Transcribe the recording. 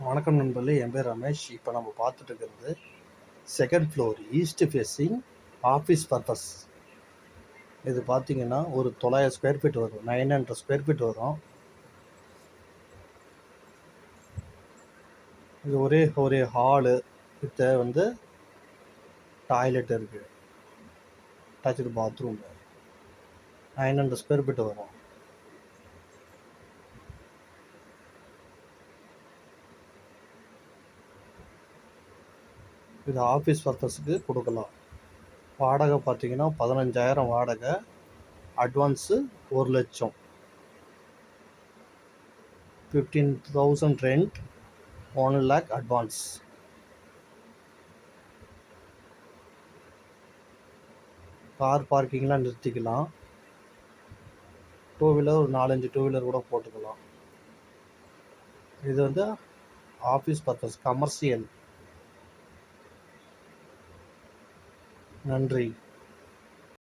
வணக்கம் நண்பர்களே, என் பேர் ரமேஷ். இப்போ நம்ம பார்த்துட்டு இருக்கிறது second floor east facing office purpose. இது பார்த்தீங்கன்னா ஒரு 900 ஸ்கொயர் ஃபீட் வரும், 900 ஸ்கொயர் ஃபீட் வரும். இது ஒரே ஹாலு வித் டாய்லெட் இருக்குது, அட்டாச்சு பாத்ரூம். 900 ஸ்கொயர் ஃபீட் வரும். இது ஆஃபீஸ் பர்பஸுக்கு கொடுக்கலாம். வாடகை பார்த்தீங்கன்னா 15,000 வாடகை, advance 1,00,000, 15,000 rent, 1 lakh advance. Car பார்க்கிங்லாம் நிறுத்திக்கலாம். டூ வீலர் ஒரு 4-5 டூ வீலர் கூட போட்டுக்கலாம். இது ஆஃபீஸ் பர்பஸ், கமர்ஷியல். நன்றி.